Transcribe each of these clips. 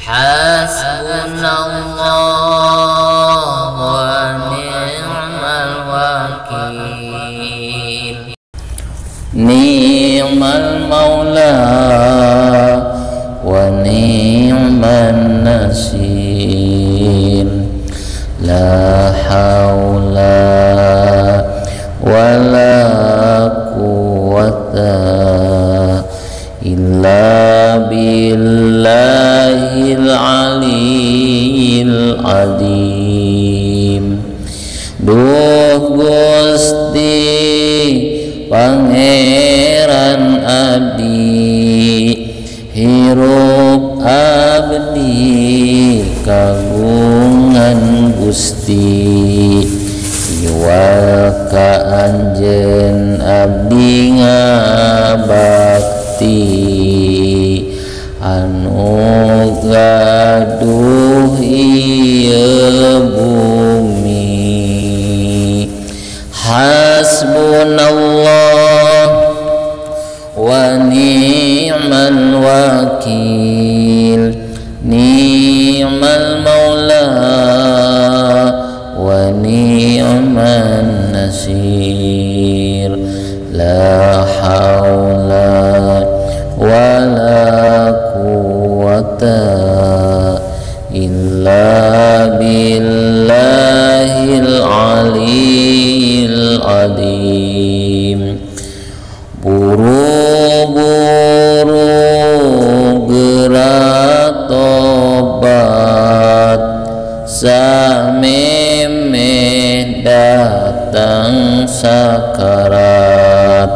Hasbunallah wa ni'mal wakil. Ni'mal maula wa ni'man nasir. La haula wa la quwwata illa billahil aliyyil azim. Duh Gusti Pangeran abdi, hirup abdi kagungan Gusti. Iwal ka anjeun abdi ngabakti, anu gaduh ieu bumi. Hasbunallah wa ni'mal wakil. Ni'mal maula wa ni'man nasir. La haula wa la quwwata illa billahil aliyyil azim. Buru-buru gerak tobat, samemeh datang sakarat.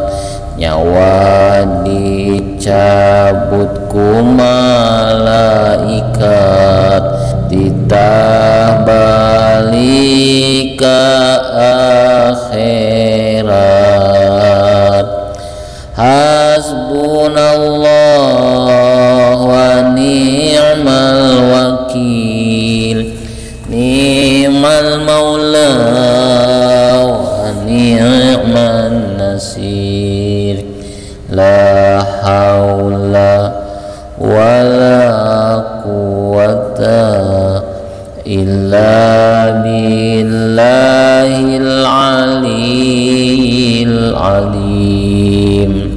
Nyawa dicabut ku malaikat, ditah balik ka akhirat. Hasbunallah wa ni'mal wakil. Ni'mal maula wa ni'man nasir. La haula wa la quwwata illa billahil aliyyil azim.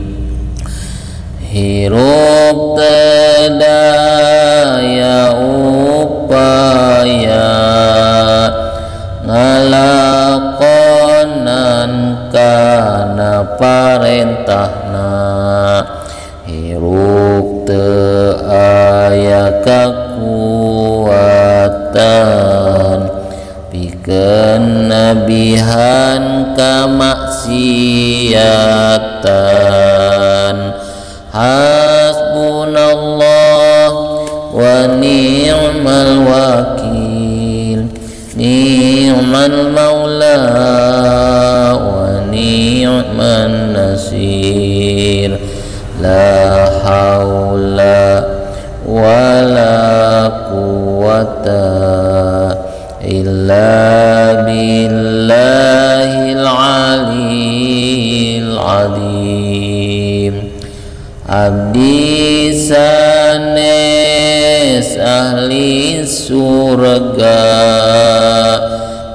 Hirup teu daya upaya, ngalakonan kana parentahna. Hirup teu aya kakuatan, pikeun nabihan ka maksiatan. Hasbunallah wa ni'mal wakil. Ni'mal maula wa ni'man nasir. La haula wa la quwwata illa billahil aliyyil azim. Abdi sanes ahli surga,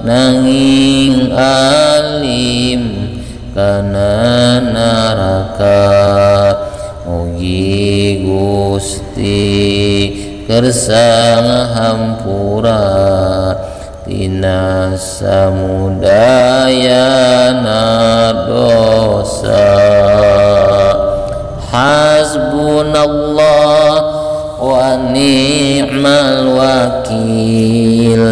nanging alim kana neraka. Mugi Gusti kersa hampura tina samudayana dosa. Hasbunallah wa ni'mal wakil.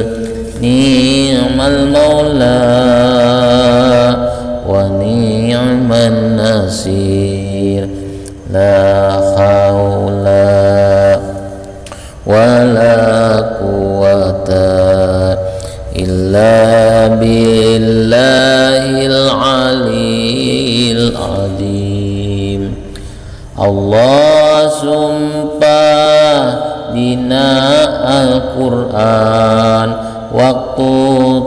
Ni'mal maula wa ni'man nasir. La haula wa la quwwata illa billahil aliyyil azim. Allah sumpah dina Al-Qur'an, waktu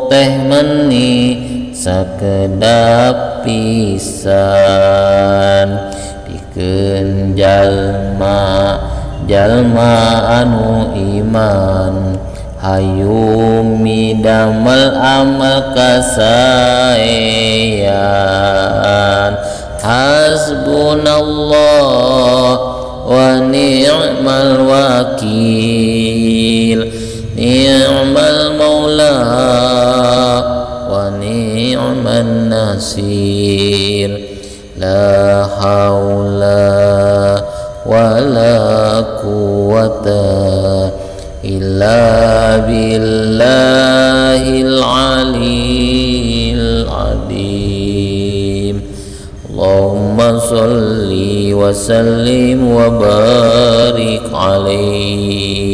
teh meni sakedap pisan. Pikeun jalma jalma anu iman hayu midamal amal kasaean hasbunallah wa ni'mal wakil ni'mal maula wa ni'man nasir la haula wa la quwata illa billahil aliyil adim. Allahumma salli wa sallim wa barik alaihi